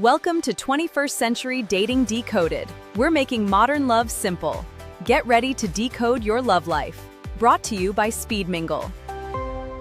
Welcome to 21st Century Dating Decoded. We're making modern love simple. Get ready to decode your love life. Brought to you by Mingle.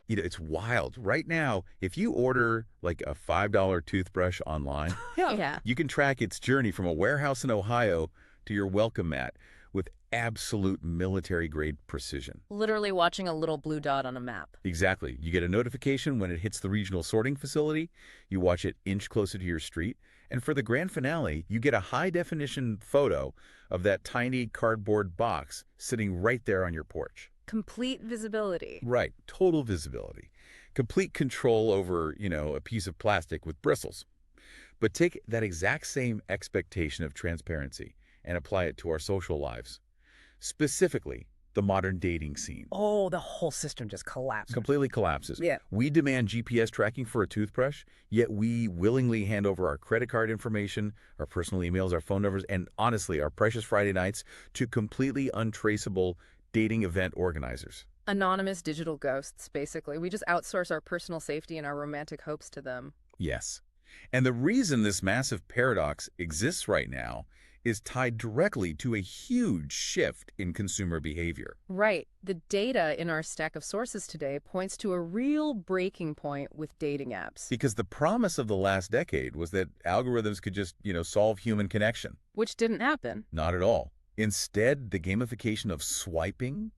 It's wild. Right now, if you order like a $5 toothbrush online, Yeah. you can track its journey from a warehouse in Ohio to your welcome mat with absolute military-grade precision. Literally watching a little blue dot on a map. Exactly. You get a notification when it hits the regional sorting facility. You watch it inch closer to your street. And for the grand finale, you get a high-definition photo of that tiny cardboard box sitting right there on your porch. Complete visibility. Right. Total visibility. Complete control over, a piece of plastic with bristles. But take that exact same expectation of transparency and apply it to our social lives. Specifically, the modern dating scene. Oh, the whole system just collapsed. Completely collapses. Yeah. We demand GPS tracking for a toothbrush, yet we willingly hand over our credit card information, our personal emails, our phone numbers, and honestly, our precious Friday nights to completely untraceable dating event organizers. Anonymous digital ghosts, basically. We just outsource our personal safety and our romantic hopes to them. Yes. And the reason this massive paradox exists right now is tied directly to a huge shift in consumer behavior. Right. The data in our stack of sources today points to a real breaking point with dating apps. Because the promise of the last decade was that algorithms could just, solve human connection. Which didn't happen. Not at all. Instead, the gamification of swiping,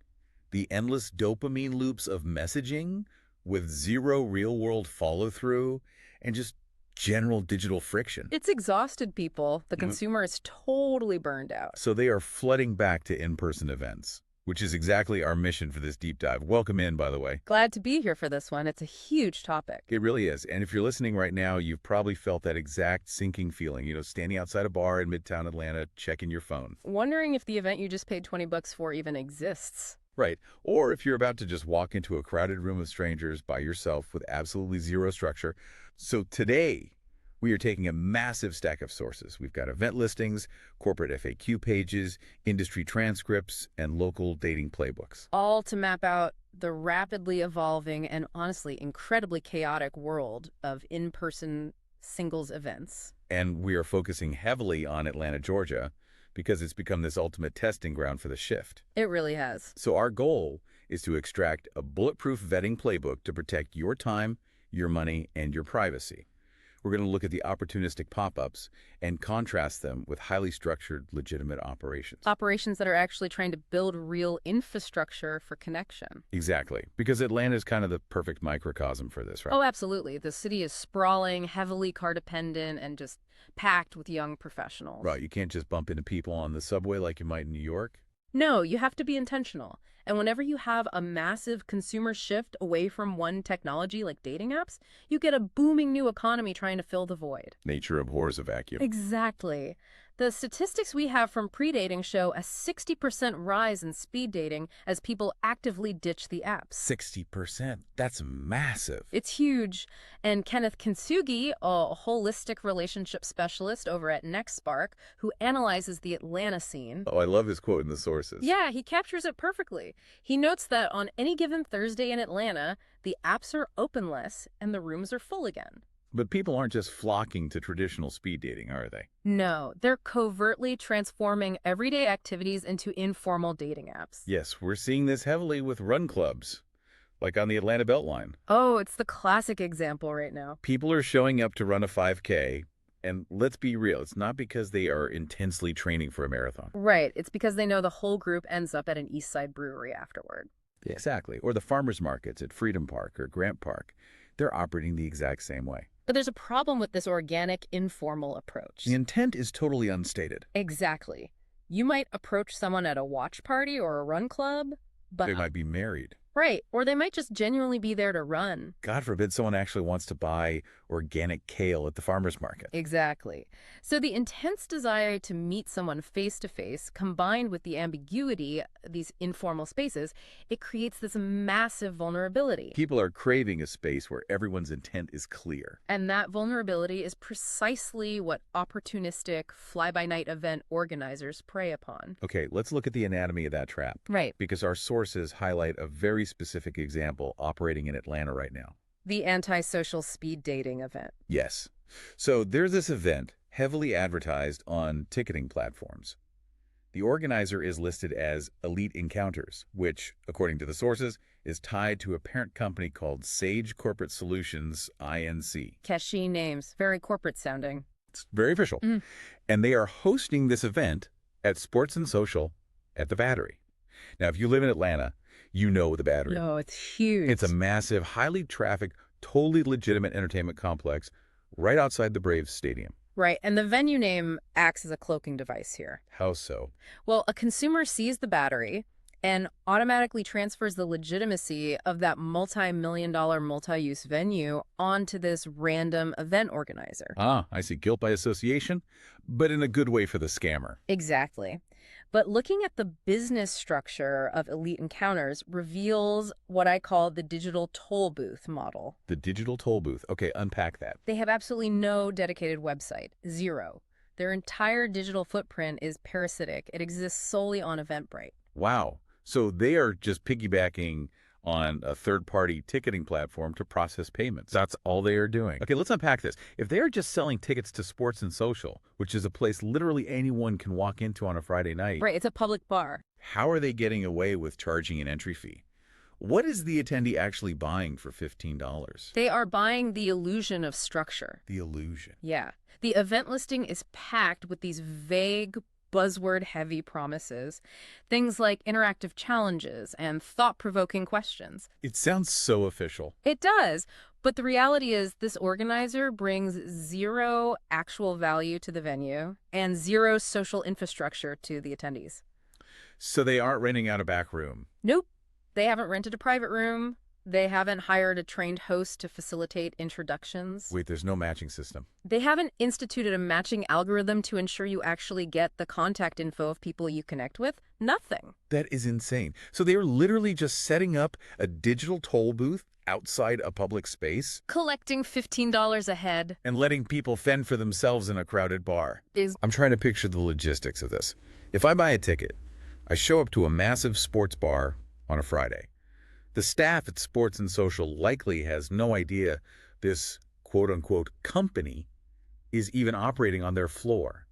the endless dopamine loops of messaging with zero real-world follow-through, and just general digital friction. It's exhausted people. The consumer is totally burned out. So they are flooding back to in-person events, which is exactly our mission for this deep dive. Welcome in, by the way. Glad to be here for this one. It's a huge topic. It really is. And if you're listening right now, you've probably felt that exact sinking feeling, standing outside a bar in Midtown Atlanta, checking your phone. Wondering if the event you just paid $20 for even exists. Right. Or if you're about to just walk into a crowded room of strangers by yourself with absolutely zero structure. So today, we are taking a massive stack of sources. We've got event listings, corporate FAQ pages, industry transcripts, and local dating playbooks. All to map out the rapidly evolving and honestly incredibly chaotic world of in-person singles events. And we are focusing heavily on Atlanta, Georgia, because it's become this ultimate testing ground for the shift. It really has. So our goal is to extract a bulletproof vetting playbook to protect your time, your money, and your privacy. We're going to look at the opportunistic pop-ups and contrast them with highly structured, legitimate operations. Operations that are actually trying to build real infrastructure for connection. Exactly, because Atlanta is kind of the perfect microcosm for this, right? Oh, absolutely. The city is sprawling, heavily car-dependent, and just packed with young professionals. Right, you can't just bump into people on the subway like you might in New York. No, you have to be intentional. And whenever you have a massive consumer shift away from one technology like dating apps, you get a booming new economy trying to fill the void. Nature abhors a vacuum. Exactly. The statistics we have from pre-dating show a 60% rise in speed dating as people actively ditch the apps. 60%. That's massive. It's huge. And Kenneth Kintsugi, a holistic relationship specialist over at NextSpark, who analyzes the Atlanta scene. Oh, I love his quote in the sources. Yeah, he captures it perfectly. He notes that on any given Thursday in Atlanta, the apps are open less and the rooms are full again. But people aren't just flocking to traditional speed dating, are they? No, they're covertly transforming everyday activities into informal dating apps. Yes, we're seeing this heavily with run clubs, like on the Atlanta Beltline. Oh, it's the classic example right now. People are showing up to run a 5K, and let's be real, it's not because they are intensely training for a marathon. Right, it's because they know the whole group ends up at an East Side brewery afterward. Yeah. Exactly. Or the farmers markets at Freedom Park or Grant Park. They're operating the exact same way. But there's a problem with this organic, informal approach. The intent is totally unstated. Exactly. You might approach someone at a watch party or a run club, but... They might be married. Right, or they might just genuinely be there to run. God forbid someone actually wants to buy organic kale at the farmer's market. Exactly. So the intense desire to meet someone face-to-face, combined with the ambiguity, these informal spaces, it creates this massive vulnerability. People are craving a space where everyone's intent is clear. And that vulnerability is precisely what opportunistic, fly-by-night event organizers prey upon. Okay, let's look at the anatomy of that trap. Right. Because our sources highlight a very specific example operating in Atlanta right now. The antisocial speed dating event. Yes. So there's this event heavily advertised on ticketing platforms. The organizer is listed as Elite Encounters, which, according to the sources, is tied to a parent company called Sage Corporate Solutions, Inc. Catchy names, very corporate sounding. It's very official. And they are hosting this event at Sports and Social at the Battery. Now, if you live in Atlanta, you know the Battery. No, it's huge. It's a massive, highly trafficked, totally legitimate entertainment complex right outside the Braves Stadium. Right, and the venue name acts as a cloaking device here. How so? Well, a consumer sees the Battery and automatically transfers the legitimacy of that multi-million-dollar multi-use venue onto this random event organizer. Ah, I see. Guilt by association, but in a good way for the scammer. Exactly. But looking at the business structure of Elite Encounters reveals what I call the digital toll booth model. The digital toll booth. Okay, unpack that. They have absolutely no dedicated website. Zero. Their entire digital footprint is parasitic. It exists solely on Eventbrite. Wow. So they are just piggybacking on a third-party ticketing platform to process payments. That's all they are doing. Okay, let's unpack this. If they are just selling tickets to Sports and Social, which is a place literally anyone can walk into on a Friday night. Right, it's a public bar. How are they getting away with charging an entry fee? What is the attendee actually buying for $15? They are buying the illusion of structure. The illusion. Yeah. The event listing is packed with these vague, buzzword-heavy promises. Things like interactive challenges and thought-provoking questions. It sounds so official. It does. But the reality is this organizer brings zero actual value to the venue and zero social infrastructure to the attendees. So they aren't renting out a back room. Nope. They haven't rented a private room. They haven't hired a trained host to facilitate introductions. Wait, there's no matching system. They haven't instituted a matching algorithm to ensure you actually get the contact info of people you connect with. Nothing. That is insane. So they are literally just setting up a digital toll booth outside a public space? Collecting $15 a head. And letting people fend for themselves in a crowded bar. I'm trying to picture the logistics of this. If I buy a ticket, I show up to a massive sports bar on a Friday. The staff at Sports and Social likely has no idea this quote-unquote company is even operating on their floor.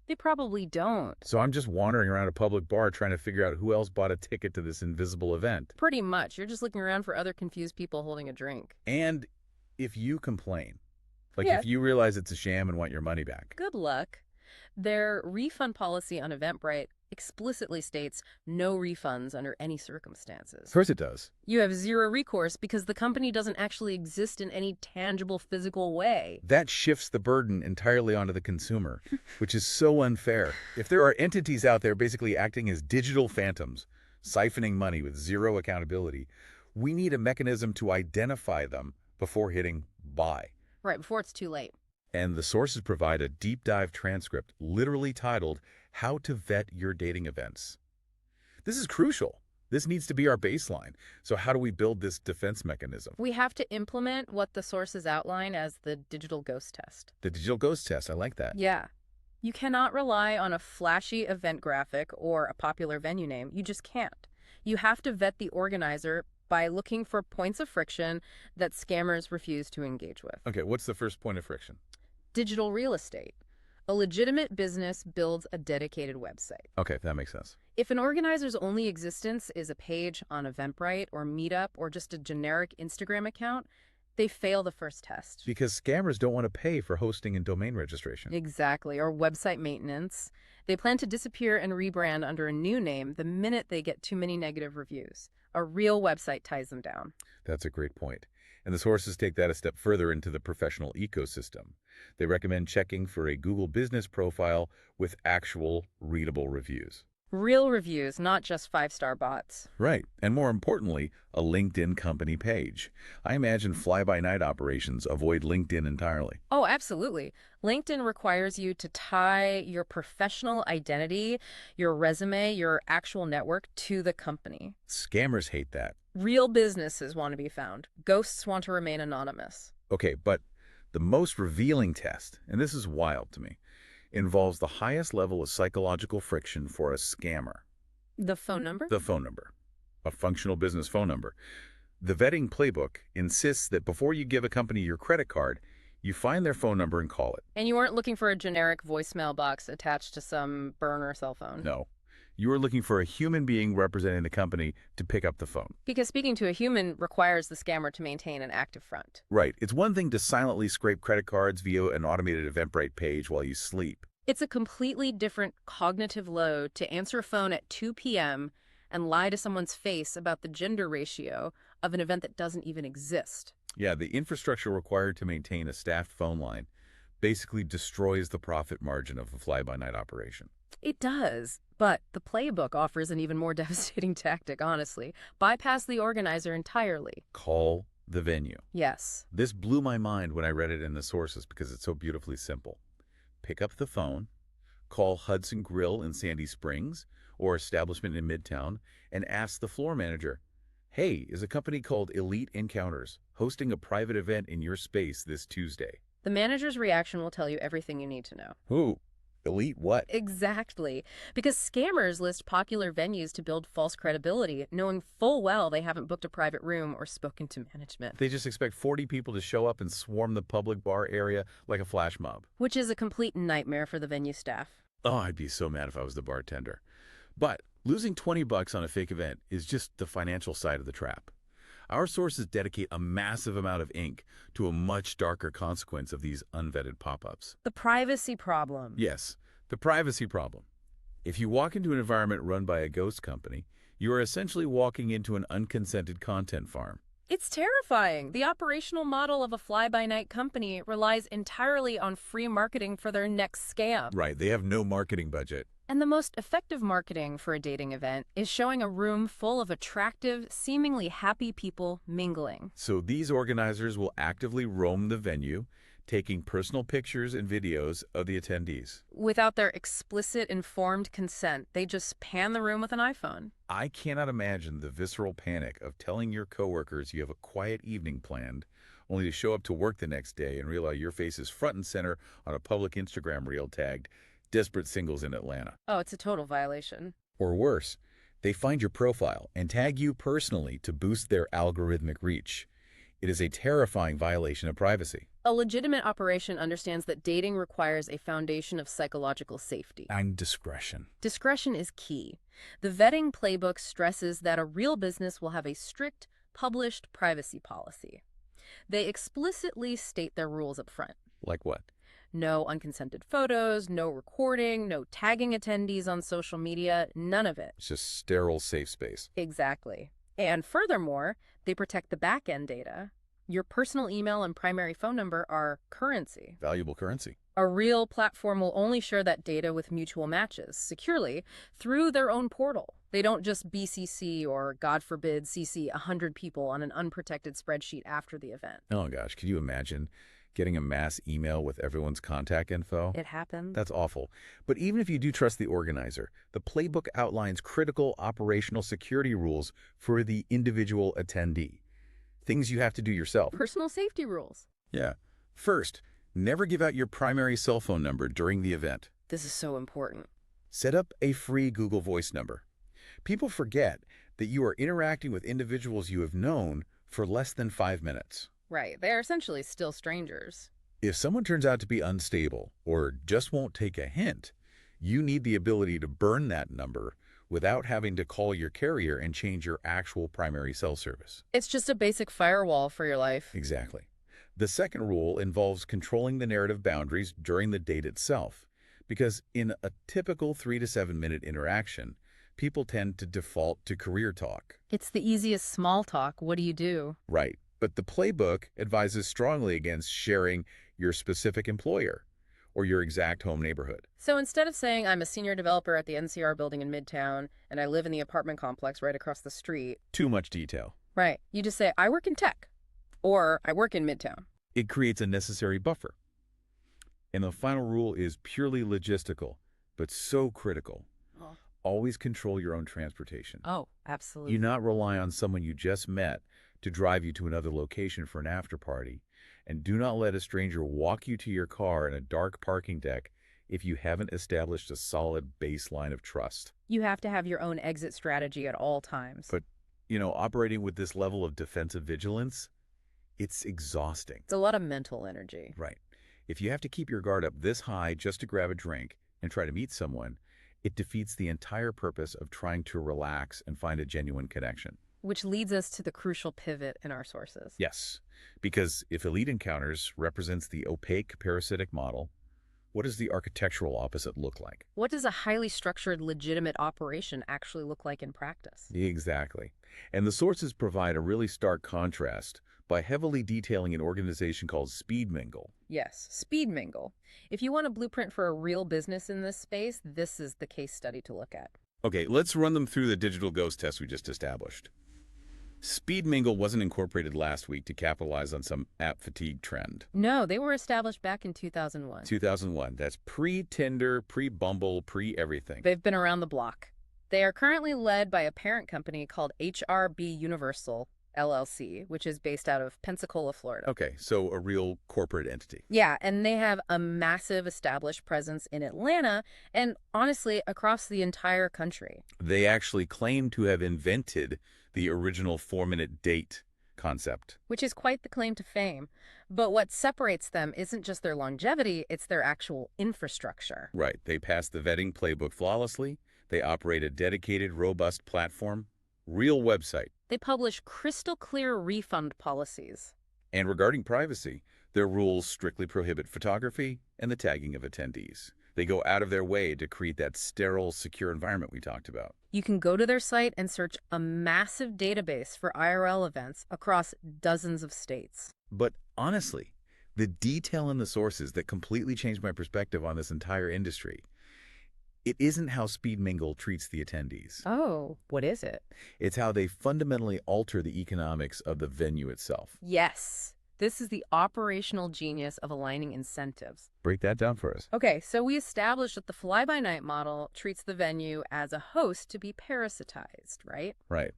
They probably don't. So I'm just wandering around a public bar trying to figure out who else bought a ticket to this invisible event. Pretty much. You're just looking around for other confused people holding a drink. And if you complain, like Yeah. if you realize it's a sham and want your money back. Good luck. Their refund policy on Eventbrite explicitly states no refunds under any circumstances. Of course it does. You have zero recourse because the company doesn't actually exist in any tangible physical way. That shifts the burden entirely onto the consumer, which is so unfair. If there are entities out there basically acting as digital phantoms, siphoning money with zero accountability, we need a mechanism to identify them before hitting buy. Right, before it's too late. And the sources provide a deep dive transcript literally titled, How to Vet Your Dating Events. This is crucial. This needs to be our baseline. So how do we build this defense mechanism? We have to implement what the sources outline as the digital ghost test. The digital ghost test, I like that. Yeah. You cannot rely on a flashy event graphic or a popular venue name. You just can't. You have to vet the organizer by looking for points of friction that scammers refuse to engage with. Okay, what's the first point of friction? Digital real estate. A legitimate business builds a dedicated website. Okay, that makes sense. If an organizer's only existence is a page on Eventbrite or Meetup or just a generic Instagram account, they fail the first test. Because scammers don't want to pay for hosting and domain registration. Exactly, or website maintenance. They plan to disappear and rebrand under a new name the minute they get too many negative reviews. A real website ties them down. That's a great point. And the sources take that a step further into the professional ecosystem. They recommend checking for a Google business profile with actual readable reviews. Real reviews, not just 5-star bots. Right. And more importantly, a LinkedIn company page. I imagine fly-by-night operations avoid LinkedIn entirely. Oh, absolutely. LinkedIn requires you to tie your professional identity, your resume, your actual network to the company. Scammers hate that. Real businesses want to be found. Ghosts want to remain anonymous. Okay, but the most revealing test, and this is wild to me, involves the highest level of psychological friction for a scammer. The phone number? The phone number. A functional business phone number. The vetting playbook insists that before you give a company your credit card, You find their phone number and call it. And you weren't looking for a generic voicemail box attached to some burner cell phone. No. You are looking for a human being representing the company to pick up the phone. Because speaking to a human requires the scammer to maintain an active front. Right. It's one thing to silently scrape credit cards via an automated Eventbrite page while you sleep. It's a completely different cognitive load to answer a phone at 2 p.m. and lie to someone's face about the gender ratio of an event that doesn't even exist. Yeah, the infrastructure required to maintain a staffed phone line basically destroys the profit margin of a fly-by-night operation. It does, but the playbook offers an even more devastating tactic, honestly. Bypass the organizer entirely. Call the venue. Yes. This blew my mind when I read it in the sources because it's so beautifully simple. Pick up the phone, call Hudson Grill in Sandy Springs or establishment in Midtown, and ask the floor manager, hey, is a company called Elite Encounters hosting a private event in your space this Tuesday? The manager's reaction will tell you everything you need to know. Who? Elite what? Exactly. Because scammers list popular venues to build false credibility, knowing full well they haven't booked a private room or spoken to management. They just expect 40 people to show up and swarm the public bar area like a flash mob. Which is a complete nightmare for the venue staff. Oh, I'd be so mad if I was the bartender. But losing $20 on a fake event is just the financial side of the trap. Our sources dedicate a massive amount of ink to a much darker consequence of these unvetted pop-ups. The privacy problem. Yes, the privacy problem. If you walk into an environment run by a ghost company, you are essentially walking into an unconsented content farm. It's terrifying. The operational model of a fly-by-night company relies entirely on free marketing for their next scam. Right, they have no marketing budget. And the most effective marketing for a dating event is showing a room full of attractive, seemingly happy people mingling. So these organizers will actively roam the venue, taking personal pictures and videos of the attendees. Without their explicit, informed consent, they just pan the room with an iPhone. I cannot imagine the visceral panic of telling your coworkers you have a quiet evening planned, only to show up to work the next day and realize your face is front and center on a public Instagram reel tagged "Desperate Singles in Atlanta." Oh, it's a total violation. Or worse, they find your profile and tag you personally to boost their algorithmic reach. It is a terrifying violation of privacy. A legitimate operation understands that dating requires a foundation of psychological safety. And discretion. Discretion is key. The vetting playbook stresses that a real business will have a strict, published privacy policy. They explicitly state their rules up front. Like what? No unconsented photos, no recording, no tagging attendees on social media, none of it. It's just sterile safe space. Exactly. And furthermore, they protect the back-end data. Your personal email and primary phone number are currency. Valuable currency. A real platform will only share that data with mutual matches, securely, through their own portal. They don't just BCC or, God forbid, CC 100 people on an unprotected spreadsheet after the event. Oh gosh, could you imagine getting a mass email with everyone's contact info? It happens. That's awful. But even if you do trust the organizer, the playbook outlines critical operational security rules for the individual attendee. Things you have to do yourself. Personal safety rules. Yeah. First, never give out your primary cell phone number during the event. This is so important. Set up a free Google Voice number. People forget that you are interacting with individuals you have known for less than 5 minutes. Right. They are essentially still strangers. If someone turns out to be unstable or just won't take a hint, you need the ability to burn that number without having to call your carrier and change your actual primary cell service. It's just a basic firewall for your life. Exactly. The second rule involves controlling the narrative boundaries during the date itself, because in a typical 3 to 7 minute interaction, people tend to default to career talk. It's the easiest small talk. What do you do? Right. But the playbook advises strongly against sharing your specific employer or your exact home neighborhood. So instead of saying I'm a senior developer at the NCR building in Midtown and I live in the apartment complex right across the street. Too much detail. Right. You just say I work in tech or I work in Midtown. It creates a necessary buffer. And the final rule is purely logistical, but so critical. Oh. Always control your own transportation. Oh, absolutely. You not rely on someone you just met to drive you to another location for an after party. And do not let a stranger walk you to your car in a dark parking deck if you haven't established a solid baseline of trust. You have to have your own exit strategy at all times. But, operating with this level of defensive vigilance, It's exhausting. It's a lot of mental energy. Right. If you have to keep your guard up this high just to grab a drink and try to meet someone, it defeats the entire purpose of trying to relax and find a genuine connection. Which leads us to the crucial pivot in our sources. Yes, because if elite encounters represents the opaque parasitic model, what does the architectural opposite look like? What does a highly structured, legitimate operation actually look like in practice? Exactly. And the sources provide a really stark contrast by heavily detailing an organization called Mingle. Yes, Mingle. If you want a blueprint for a real business in this space, this is the case study to look at. Okay, let's run them through the digital ghost test we just established. Mingle wasn't incorporated last week to capitalize on some app fatigue trend. No, they were established back in 2001. 2001. That's pre-Tinder, pre-Bumble, pre-everything. They've been around the block. They are currently led by a parent company called HRB Universal, LLC, which is based out of Pensacola, Florida. Okay, so a real corporate entity. Yeah, and they have a massive established presence in Atlanta and, honestly, across the entire country. They actually claim to have invented the original 4-minute date concept. Which is quite the claim to fame. But what separates them isn't just their longevity, it's their actual infrastructure. Right. They passed the vetting playbook flawlessly. They operate a dedicated, robust platform. Real website. They publish crystal clear refund policies. And regarding privacy, their rules strictly prohibit photography and the tagging of attendees. They go out of their way to create that sterile, secure environment we talked about. You can go to their site and search a massive database for IRL events across dozens of states. But honestly, the detail in the sources that completely changed my perspective on this entire industry, it isn't how Mingle treats the attendees. Oh, what is it? It's how they fundamentally alter the economics of the venue itself. Yes. This is the operational genius of aligning incentives. Break that down for us. Okay, so we established that the fly-by-night model treats the venue as a host to be parasitized, right? Right.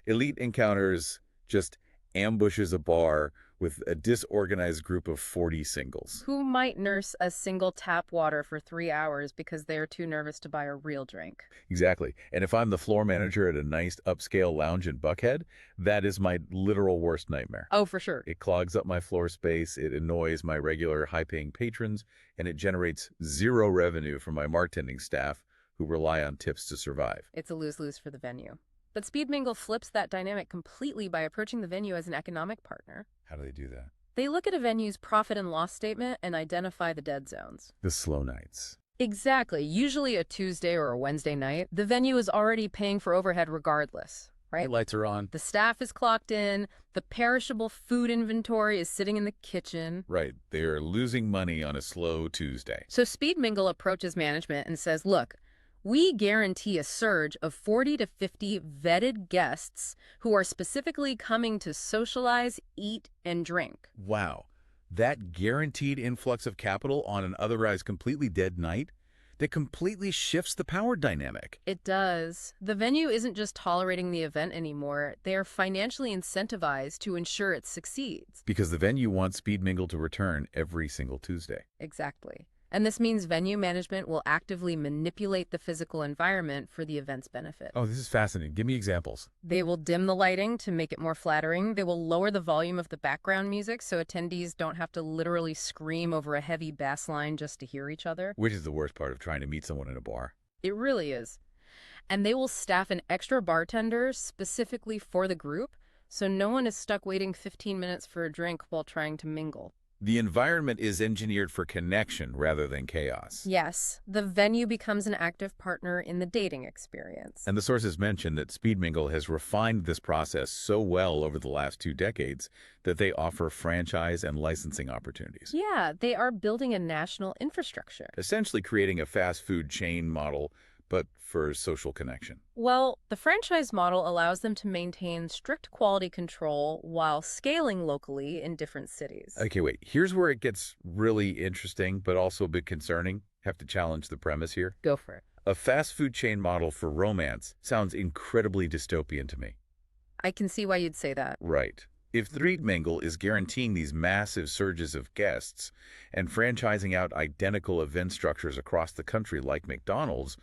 Elite Encounters just ambushes a bar with a disorganized group of 40 singles. Who might nurse a single tap water for 3 hours because they're too nervous to buy a real drink. Exactly. And if I'm the floor manager at a nice upscale lounge in Buckhead, that is my literal worst nightmare. Oh, for sure. It clogs up my floor space, it annoys my regular high-paying patrons, and it generates zero revenue from my bartending staff who rely on tips to survive. It's a lose-lose for the venue. But Mingle flips that dynamic completely by approaching the venue as an economic partner. How do they do that? They look at a venue's profit and loss statement and identify the dead zones. The slow nights. Exactly. Usually a Tuesday or a Wednesday night, the venue is already paying for overhead regardless, right? Lights are on. The staff is clocked in, the perishable food inventory is sitting in the kitchen. Right. They're losing money on a slow Tuesday. So Mingle approaches management and says, look, we guarantee a surge of 40 to 50 vetted guests who are specifically coming to socialize, eat, and drink. Wow. That guaranteed influx of capital on an otherwise completely dead night, that completely shifts the power dynamic. It does. The venue isn't just tolerating the event anymore. They are financially incentivized to ensure it succeeds. Because the venue wants Mingle to return every single Tuesday. Exactly. And this means venue management will actively manipulate the physical environment for the event's benefit. Oh, this is fascinating. Give me examples. They will dim the lighting to make it more flattering. They will lower the volume of the background music so attendees don't have to literally scream over a heavy bass line just to hear each other. Which is the worst part of trying to meet someone in a bar. It really is. And they will staff an extra bartender specifically for the group, so no one is stuck waiting 15 minutes for a drink while trying to mingle. The environment is engineered for connection rather than chaos. Yes, the venue becomes an active partner in the dating experience. And the sources mention that Mingle has refined this process so well over the last 2 decades that they offer franchise and licensing opportunities. Yeah, they are building a national infrastructure. Essentially creating a fast food chain model, but for social connection. Well, the franchise model allows them to maintain strict quality control while scaling locally in different cities. Okay, wait. Here's where it gets really interesting, but also a bit concerning. Have to challenge the premise here. Go for it. A fast food chain model for romance sounds incredibly dystopian to me. I can see why you'd say that. Right. If Mingle is guaranteeing these massive surges of guests and franchising out identical event structures across the country like McDonald's,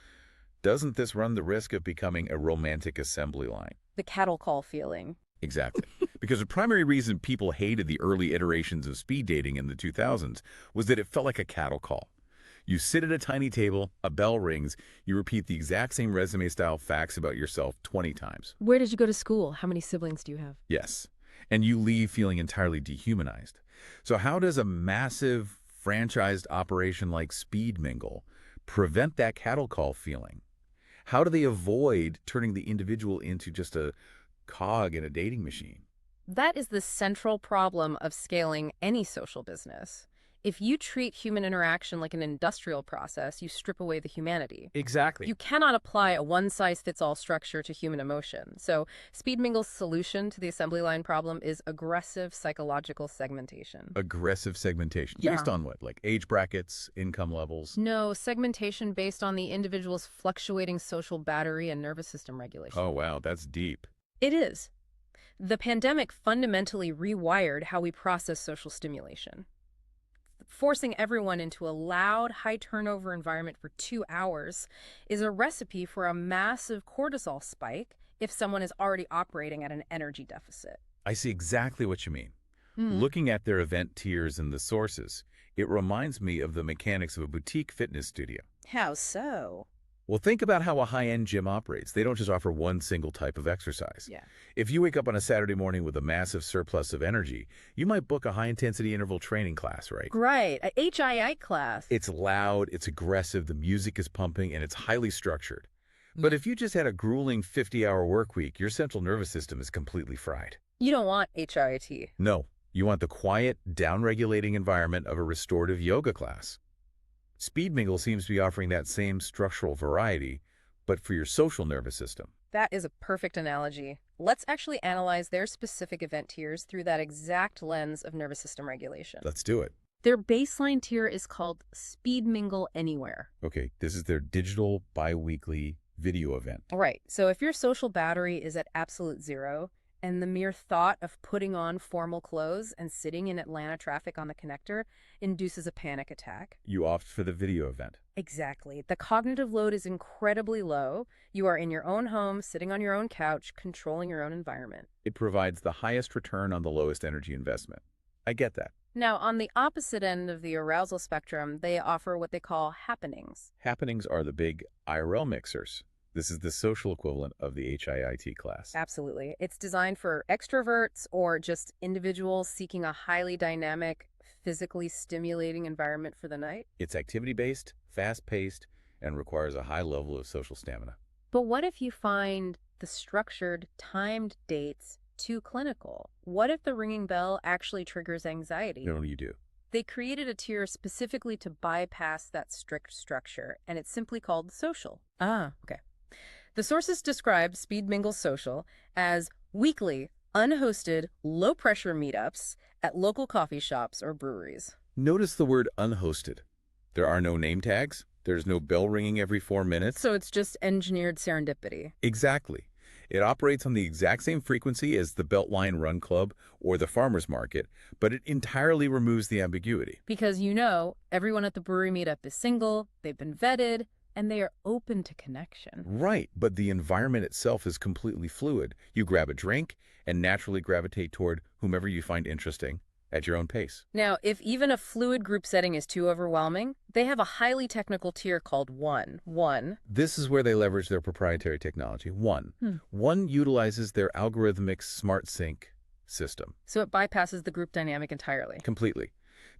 doesn't this run the risk of becoming a romantic assembly line? The cattle call feeling. Exactly. Because the primary reason people hated the early iterations of speed dating in the 2000s was that it felt like a cattle call. You sit at a tiny table, a bell rings, you repeat the exact same resume-style facts about yourself 20 times. Where did you go to school? How many siblings do you have? Yes. And you leave feeling entirely dehumanized. So how does a massive franchised operation like Speed Mingle prevent that cattle call feeling? How do they avoid turning the individual into just a cog in a dating machine? That is the central problem of scaling any social business. If you treat human interaction like an industrial process, you strip away the humanity. Exactly. You cannot apply a one-size-fits-all structure to human emotion. So Speed Mingle's solution to the assembly line problem is aggressive psychological segmentation. Aggressive segmentation. Yeah. Based on what? Like age brackets, income levels? No, segmentation based on the individual's fluctuating social battery and nervous system regulation. Oh, wow, that's deep. It is. The pandemic fundamentally rewired how we process social stimulation. Forcing everyone into a loud, high-turnover environment for 2 hours is a recipe for a massive cortisol spike if someone is already operating at an energy deficit. I see exactly what you mean. Looking at their event tiers and the sources, it reminds me of the mechanics of a boutique fitness studio. How so? Well, think about how a high-end gym operates. They don't just offer one single type of exercise. Yeah. If you wake up on a Saturday morning with a massive surplus of energy, you might book a high-intensity interval training class, right? Right, a HII class. It's loud, it's aggressive, the music is pumping, and it's highly structured. But if you just had a grueling 50-hour work week, your central nervous system is completely fried. You don't want HIIT. No, you want the quiet, down-regulating environment of a restorative yoga class. Speed Mingle seems to be offering that same structural variety, but for your social nervous system. That is a perfect analogy. Let's actually analyze their specific event tiers through that exact lens of nervous system regulation. Let's do it. Their baseline tier is called Speed Mingle Anywhere. Okay, this is their digital bi-weekly video event. Right. So if your social battery is at absolute zero, and the mere thought of putting on formal clothes and sitting in Atlanta traffic on the connector induces a panic attack. You opt for the video event. Exactly. The cognitive load is incredibly low. You are in your own home, sitting on your own couch, controlling your own environment. It provides the highest return on the lowest energy investment. I get that. Now, on the opposite end of the arousal spectrum, they offer what they call happenings. Happenings are the big IRL mixers. This is the social equivalent of the HIIT class. Absolutely. It's designed for extroverts or just individuals seeking a highly dynamic, physically stimulating environment for the night. It's activity-based, fast-paced, and requires a high level of social stamina. But what if you find the structured, timed dates too clinical? What if the ringing bell actually triggers anxiety? What do you do? They created a tier specifically to bypass that strict structure, and it's simply called Social. Ah, okay. The sources describe Speed Mingle Social as weekly, unhosted, low-pressure meetups at local coffee shops or breweries. Notice the word unhosted. There are no name tags. There's no bell ringing every 4 minutes. So it's just engineered serendipity. Exactly. It operates on the exact same frequency as the Beltline Run Club or the Farmers Market, but it entirely removes the ambiguity. Because everyone at the brewery meetup is single, they've been vetted, and they are open to connection. Right, but the environment itself is completely fluid. You grab a drink and naturally gravitate toward whomever you find interesting at your own pace. Now, if even a fluid group setting is too overwhelming, they have a highly technical tier called One. This is where they leverage their proprietary technology. One utilizes their algorithmic smart sync system. So it bypasses the group dynamic entirely. Completely.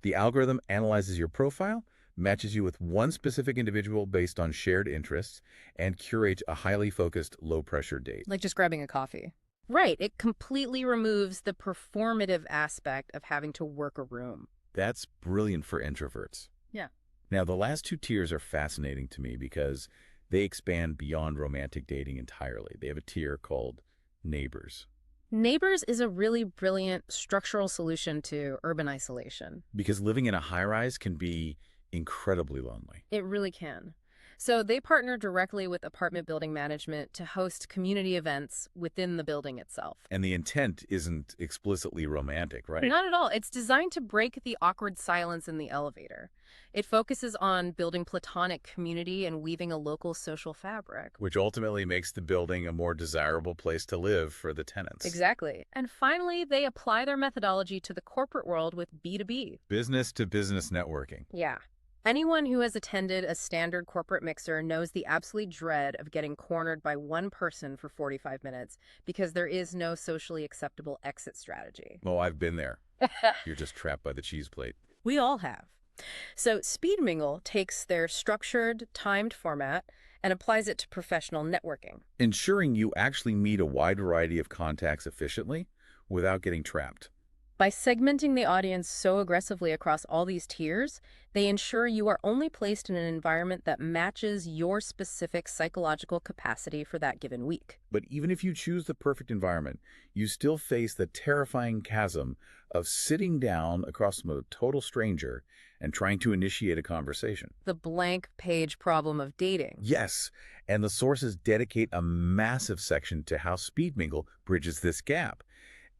The algorithm analyzes your profile, matches you with one specific individual based on shared interests, and curates a highly focused, low-pressure date. Like just grabbing a coffee. Right. It completely removes the performative aspect of having to work a room. That's brilliant for introverts. Yeah. Now, the last two tiers are fascinating to me because they expand beyond romantic dating entirely. They have a tier called Neighbors. Neighbors is a really brilliant structural solution to urban isolation. Because living in a high-rise can be incredibly lonely. It really can. So they partner directly with apartment building management to host community events within the building itself. And the intent isn't explicitly romantic, right? Not at all. It's designed to break the awkward silence in the elevator. It focuses on building platonic community and weaving a local social fabric. Which ultimately makes the building a more desirable place to live for the tenants. Exactly. And finally, they apply their methodology to the corporate world with B2B. Business-to-business networking. Yeah. Anyone who has attended a standard corporate mixer knows the absolute dread of getting cornered by one person for 45 minutes because there is no socially acceptable exit strategy. Oh, I've been there. You're just trapped by the cheese plate. We all have. So Speed Mingle takes their structured, timed format and applies it to professional networking. Ensuring you actually meet a wide variety of contacts efficiently without getting trapped. By segmenting the audience so aggressively across all these tiers, they ensure you are only placed in an environment that matches your specific psychological capacity for that given week. But even if you choose the perfect environment, you still face the terrifying chasm of sitting down across from a total stranger and trying to initiate a conversation. The blank page problem of dating. Yes, and the sources dedicate a massive section to how Speed Mingle bridges this gap.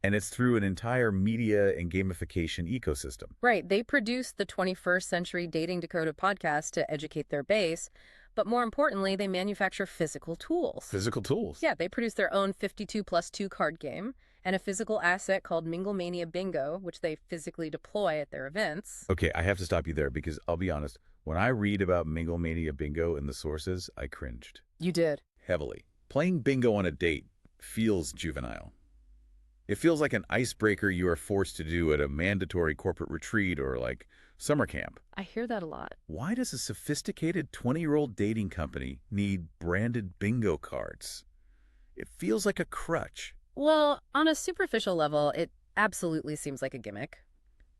And it's through an entire media and gamification ecosystem. Right. They produce the 21st Century Dating Decoded podcast to educate their base, but more importantly, they manufacture physical tools. Physical tools? Yeah, they produce their own 52+2 card game and a physical asset called Mingle Mania Bingo, which they physically deploy at their events. Okay, I have to stop you there because I'll be honest, when I read about Mingle Mania Bingo in the sources, I cringed. You did. Heavily. Playing bingo on a date feels juvenile. It feels like an icebreaker you are forced to do at a mandatory corporate retreat or like summer camp. I hear that a lot. Why does a sophisticated 20-year-old dating company need branded bingo cards? It feels like a crutch. Well, on a superficial level, it absolutely seems like a gimmick.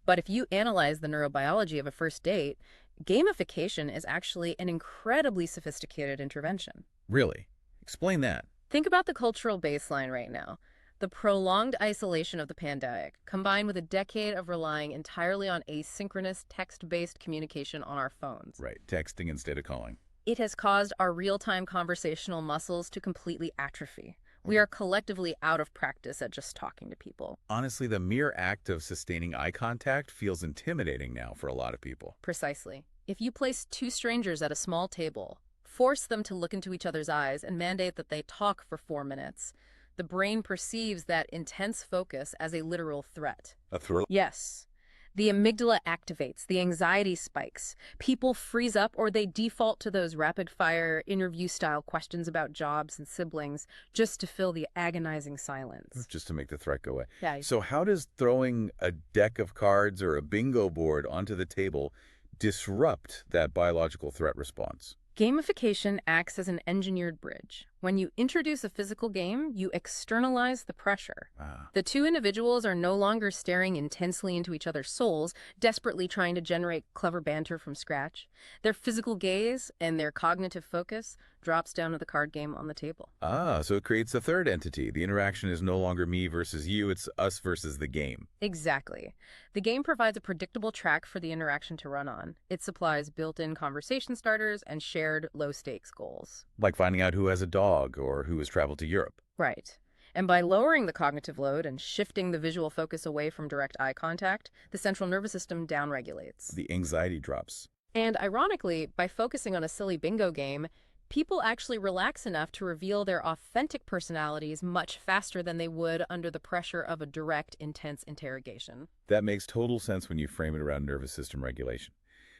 But if you analyze the neurobiology of a first date, gamification is actually an incredibly sophisticated intervention. Really? Explain that. Think about the cultural baseline right now. The prolonged isolation of the pandemic, combined with a decade of relying entirely on asynchronous text-based communication on our phones. Right, texting instead of calling. It has caused our real-time conversational muscles to completely atrophy. We are collectively out of practice at just talking to people. Honestly, the mere act of sustaining eye contact feels intimidating now for a lot of people. Precisely. If you place two strangers at a small table, force them to look into each other's eyes, and mandate that they talk for 4 minutes, the brain perceives that intense focus as a literal threat. A thrill? Yes. The amygdala activates, the anxiety spikes, people freeze up or they default to those rapid-fire interview-style questions about jobs and siblings just to fill the agonizing silence. Just to make the threat go away. Yeah. So how does throwing a deck of cards or a bingo board onto the table disrupt that biological threat response? Gamification acts as an engineered bridge. When you introduce a physical game, you externalize the pressure. The two individuals are no longer staring intensely into each other's souls, desperately trying to generate clever banter from scratch. Their physical gaze and their cognitive focus drops down to the card game on the table. So it creates a third entity. The interaction is no longer me versus you, it's us versus the game. Exactly. The game provides a predictable track for the interaction to run on. It supplies built-in conversation starters and shared low-stakes goals. Like finding out who has a dog or who has traveled to Europe. Right. And by lowering the cognitive load and shifting the visual focus away from direct eye contact, the central nervous system downregulates. The anxiety drops. And ironically, by focusing on a silly bingo game, people actually relax enough to reveal their authentic personalities much faster than they would under the pressure of a direct, intense interrogation. That makes total sense when you frame it around nervous system regulation.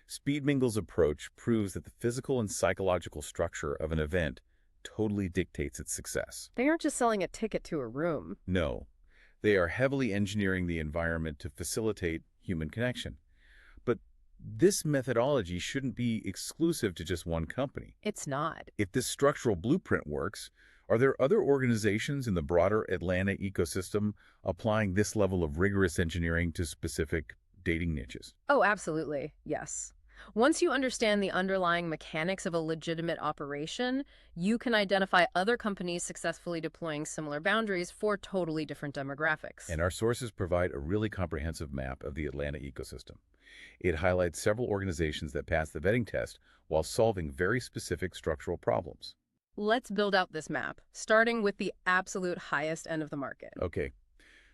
Speed Mingle's approach proves that the physical and psychological structure of an event totally dictates its success. They aren't just selling a ticket to a room. No, they are heavily engineering the environment to facilitate human connection. But this methodology shouldn't be exclusive to just one company. It's not. If this structural blueprint works, are there other organizations in the broader Atlanta ecosystem applying this level of rigorous engineering to specific dating niches? Oh, absolutely. Yes. Once you understand the underlying mechanics of a legitimate operation, you can identify other companies successfully deploying similar boundaries for totally different demographics. And our sources provide a really comprehensive map of the Atlanta ecosystem. It highlights several organizations that pass the vetting test while solving very specific structural problems. Let's build out this map, starting with the absolute highest end of the market. Okay,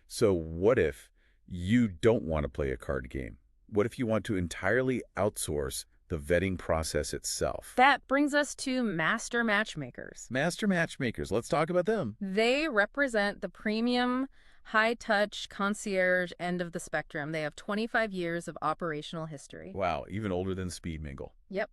so what if you don't want to play a card game? What if you want to entirely outsource the vetting process itself? That brings us to master matchmakers. Master matchmakers, let's talk about them. They represent the premium, high-touch, concierge end of the spectrum. They have 25 years of operational history. Wow, even older than Speed Mingle. Yep.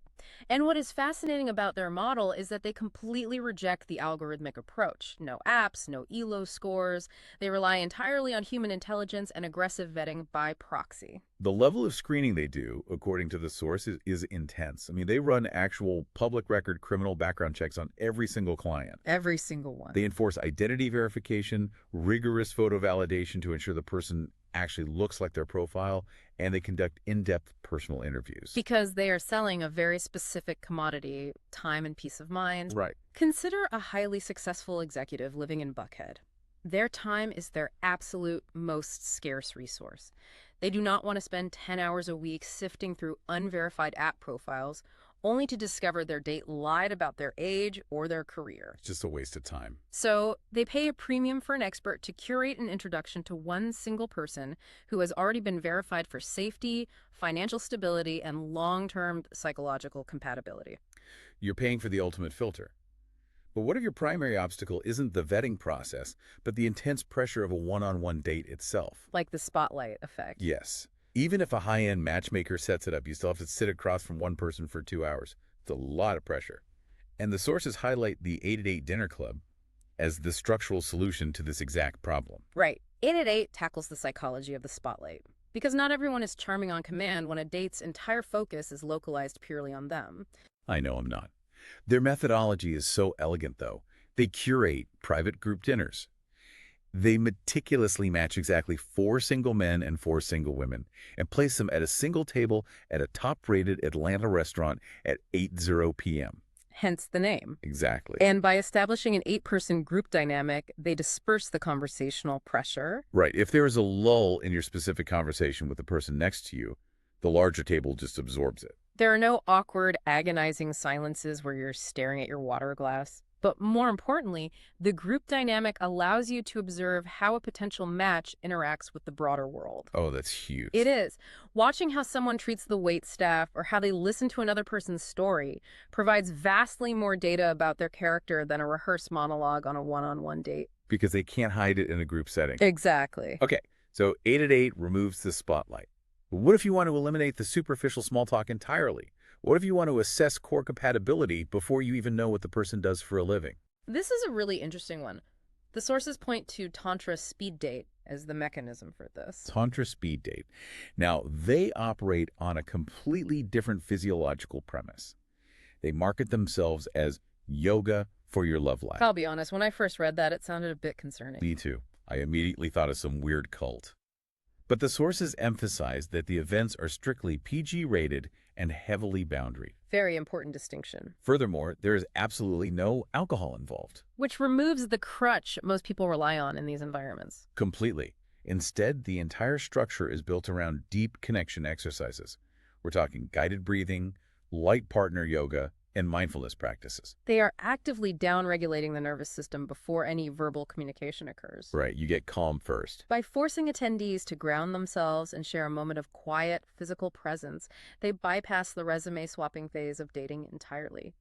And what is fascinating about their model is that they completely reject the algorithmic approach. No apps, no ELO scores. They rely entirely on human intelligence and aggressive vetting by proxy. The level of screening they do, according to the source, is intense. I mean, they run actual public record criminal background checks on every single client. Every single one. They enforce identity verification, rigorous photo validation to ensure the person actually looks like their profile, and they conduct in-depth personal interviews. Because they are selling a very specific commodity, time and peace of mind. Right. Consider a highly successful executive living in Buckhead. Their time is their absolute most scarce resource. They do not want to spend 10 hours a week sifting through unverified app profiles only to discover their date lied about their age or their career. It's just a waste of time. So they pay a premium for an expert to curate an introduction to one single person who has already been verified for safety, financial stability, and long-term psychological compatibility. You're paying for the ultimate filter. But what if your primary obstacle isn't the vetting process, but the intense pressure of a one-on-one date itself? Like the spotlight effect. Yes. Even if a high-end matchmaker sets it up, you still have to sit across from one person for 2 hours. It's a lot of pressure. And the sources highlight the 8-at-8 dinner club as the structural solution to this exact problem. Right. 8-at-8 tackles the psychology of the spotlight. Because not everyone is charming on command when a date's entire focus is localized purely on them. I know I'm not. Their methodology is so elegant, though. They curate private group dinners. They meticulously match exactly 4 single men and 4 single women and place them at a single table at a top-rated Atlanta restaurant at 8:00 p.m. Hence the name. Exactly. And by establishing an 8-person group dynamic, they disperse the conversational pressure. Right. If there is a lull in your specific conversation with the person next to you, the larger table just absorbs it. There are no awkward, agonizing silences where you're staring at your water glass. But more importantly, the group dynamic allows you to observe how a potential match interacts with the broader world. Oh, that's huge. It is. Watching how someone treats the wait staff or how they listen to another person's story provides vastly more data about their character than a rehearsed monologue on a one-on-one date. Because they can't hide it in a group setting. Exactly. Okay, so 8-at-8 removes the spotlight. But what if you want to eliminate the superficial small talk entirely? What if you want to assess core compatibility before you even know what the person does for a living? This is a really interesting one. The sources point to Tantra speed date as the mechanism for this. Tantra speed date. Now, they operate on a completely different physiological premise. They market themselves as yoga for your love life. I'll be honest, when I first read that, it sounded a bit concerning. Me too. I immediately thought of some weird cult. But the sources emphasize that the events are strictly PG rated and heavily boundaried. Very important distinction. Furthermore, there is absolutely no alcohol involved. Which removes the crutch most people rely on in these environments. Completely. Instead, the entire structure is built around deep connection exercises. We're talking guided breathing, light partner yoga, and mindfulness practices. They are actively down-regulating the nervous system before any verbal communication occurs. Right, you get calm first. By forcing attendees to ground themselves and share a moment of quiet, physical presence, they bypass the resume-swapping phase of dating entirely.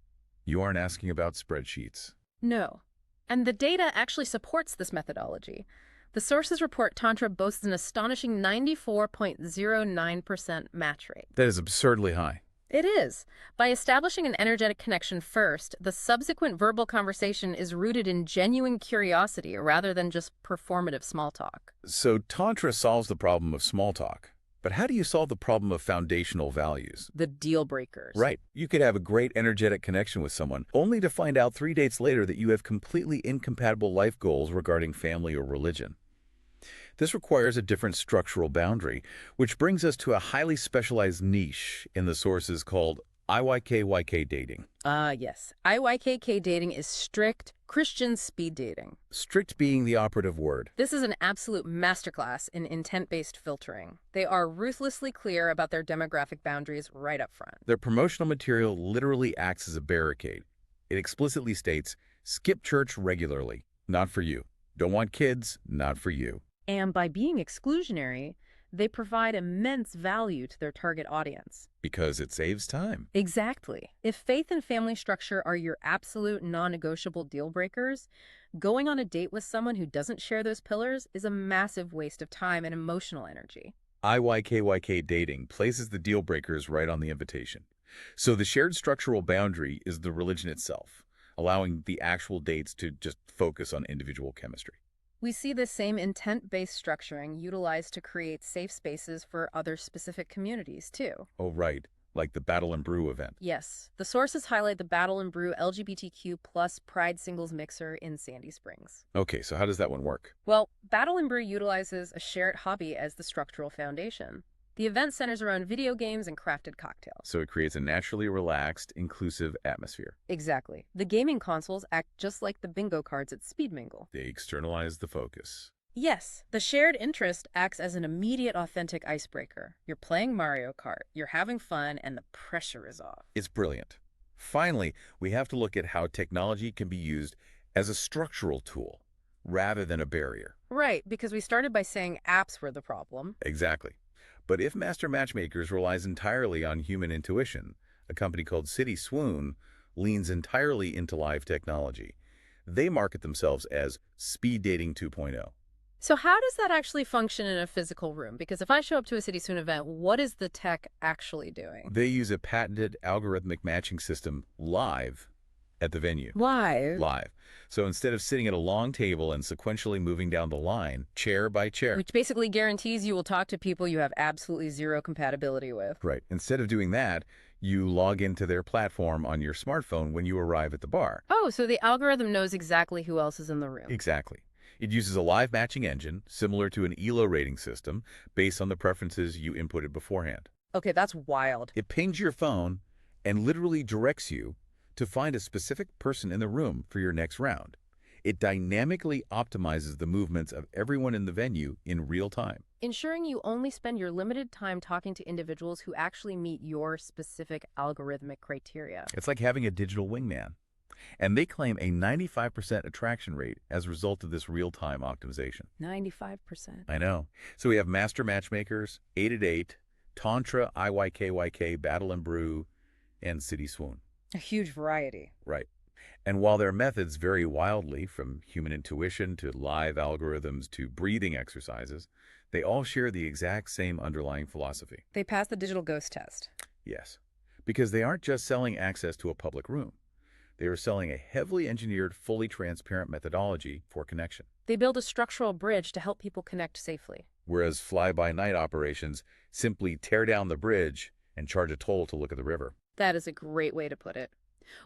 You aren't asking about spreadsheets. No. And the data actually supports this methodology. The sources report Tantra boasts an astonishing 94.09% match rate. That is absurdly high. It is. By establishing an energetic connection first, the subsequent verbal conversation is rooted in genuine curiosity rather than just performative small talk. So Tantra solves the problem of small talk. But how do you solve the problem of foundational values? The deal breakers. Right. You could have a great energetic connection with someone, only to find out 3 dates later that you have completely incompatible life goals regarding family or religion. This requires a different structural boundary, which brings us to a highly specialized niche in the sources called IYKYK dating. Yes. IYKK dating is strict Christian speed dating. Strict being the operative word. This is an absolute masterclass in intent-based filtering. They are ruthlessly clear about their demographic boundaries right up front. Their promotional material literally acts as a barricade. It explicitly states, skip church regularly, not for you. Don't want kids, not for you. And by being exclusionary, they provide immense value to their target audience. Because it saves time. Exactly. If faith and family structure are your absolute non-negotiable deal breakers, going on a date with someone who doesn't share those pillars is a massive waste of time and emotional energy. IYKYK dating places the deal breakers right on the invitation. So the shared structural boundary is the religion itself, allowing the actual dates to just focus on individual chemistry. We see this same intent-based structuring utilized to create safe spaces for other specific communities, too. Oh, right. Like the Battle and Brew event. Yes. The sources highlight the Battle and Brew LGBTQ plus Pride Singles Mixer in Sandy Springs. Okay, so how does that one work? Well, Battle and Brew utilizes a shared hobby as the structural foundation. The event centers around video games and crafted cocktails. So it creates a naturally relaxed, inclusive atmosphere. Exactly. The gaming consoles act just like the bingo cards at Speed Mingle. They externalize the focus. Yes, the shared interest acts as an immediate, authentic icebreaker. You're playing Mario Kart, you're having fun, and the pressure is off. It's brilliant. Finally, we have to look at how technology can be used as a structural tool rather than a barrier. Right, because we started by saying apps were the problem. Exactly. But if Master Matchmakers relies entirely on human intuition, a company called City Swoon leans entirely into live technology. They market themselves as Speed Dating 2.0. So how does that actually function in a physical room? Because if I show up to a City Swoon event, what is the tech actually doing? They use a patented algorithmic matching system live at the venue. Live? So instead of sitting at a long table and sequentially moving down the line, chair by chair. Which basically guarantees you will talk to people you have absolutely zero compatibility with. Right. Instead of doing that, you log into their platform on your smartphone when you arrive at the bar. Oh, so the algorithm knows exactly who else is in the room. Exactly. It uses a live matching engine, similar to an ELO rating system, based on the preferences you inputted beforehand. Okay, that's wild. It pings your phone and literally directs you to find a specific person in the room for your next round. It dynamically optimizes the movements of everyone in the venue in real time, Ensuring you only spend your limited time talking to individuals who actually meet your specific algorithmic criteria. It's like having a digital wingman. And they claim a 95% attraction rate as a result of this real-time optimization. 95%. I know. So we have Master Matchmakers, 888, Tantra, IYKYK, Battle and Brew, and City Swoon. A huge variety. Right. And while their methods vary wildly from human intuition to live algorithms to breathing exercises, they all share the exact same underlying philosophy. They passed the digital ghost test. Yes. Because they aren't just selling access to a public room. They are selling a heavily engineered, fully transparent methodology for connection. They build a structural bridge to help people connect safely. Whereas fly-by-night operations simply tear down the bridge and charge a toll to look at the river. That is a great way to put it.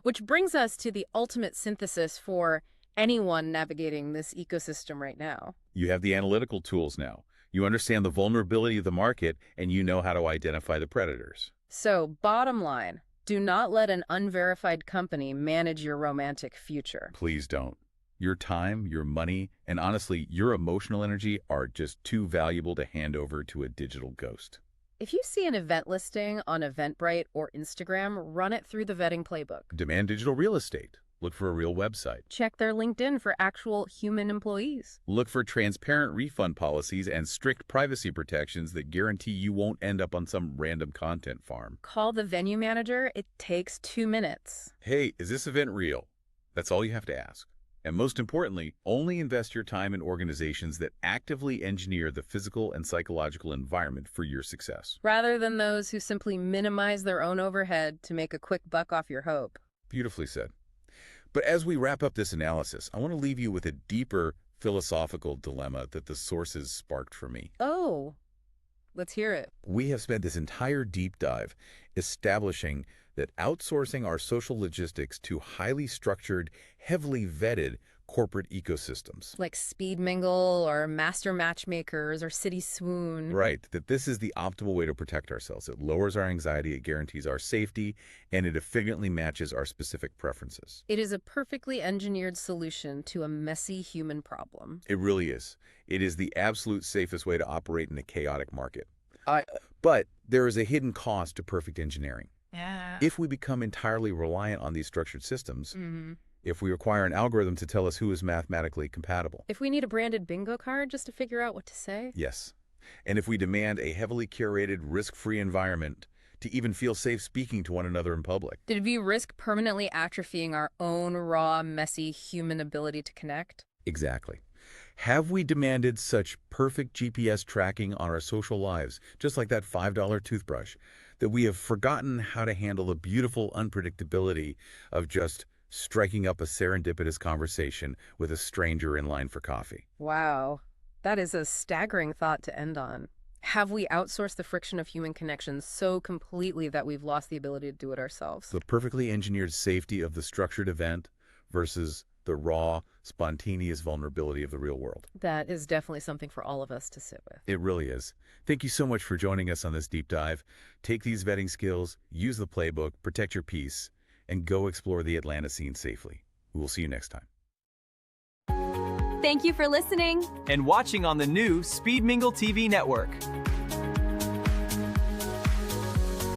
Which brings us to the ultimate synthesis for anyone navigating this ecosystem right now. You have the analytical tools now. You understand the vulnerability of the market, and you know how to identify the predators. So, bottom line, do not let an unverified company manage your romantic future. Please don't. Your time, your money, and honestly, your emotional energy are just too valuable to hand over to a digital ghost. If you see an event listing on Eventbrite or Instagram, run it through the vetting playbook. Demand digital real estate. Look for a real website. Check their LinkedIn for actual human employees. Look for transparent refund policies and strict privacy protections that guarantee you won't end up on some random content farm. Call the venue manager. It takes 2 minutes. Hey, is this event real? That's all you have to ask. And most importantly, only invest your time in organizations that actively engineer the physical and psychological environment for your success. Rather than those who simply minimize their own overhead to make a quick buck off your hope. Beautifully said. But as we wrap up this analysis, I want to leave you with a deeper philosophical dilemma that the sources sparked for me. Oh, let's hear it. We have spent this entire deep dive establishing that outsourcing our social logistics to highly structured, heavily vetted corporate ecosystems. Like Speed Mingle or Master Matchmakers or City Swoon. Right, that this is the optimal way to protect ourselves. It lowers our anxiety, it guarantees our safety, and it efficiently matches our specific preferences. It is a perfectly engineered solution to a messy human problem. It really is. It is the absolute safest way to operate in a chaotic market. But there is a hidden cost to perfect engineering. Yeah. If we become entirely reliant on these structured systems, Mm-hmm. if we require an algorithm to tell us who is mathematically compatible. If we need a branded bingo card just to figure out what to say. Yes. And if we demand a heavily curated, risk-free environment to even feel safe speaking to one another in public. Did we risk permanently atrophying our own raw, messy human ability to connect? Exactly. Have we demanded such perfect GPS tracking on our social lives, just like that $5 toothbrush, that we have forgotten how to handle the beautiful unpredictability of just striking up a serendipitous conversation with a stranger in line for coffee? Wow. That is a staggering thought to end on. Have we outsourced the friction of human connections so completely that we've lost the ability to do it ourselves? The perfectly engineered safety of the structured event versus the raw, spontaneous vulnerability of the real world. That is definitely something for all of us to sit with. It really is. Thank you so much for joining us on this deep dive. Take these vetting skills, use the playbook, protect your peace, and go explore the Atlanta scene safely. We will see you next time. Thank you for listening. And watching on the new Speed Mingle TV network.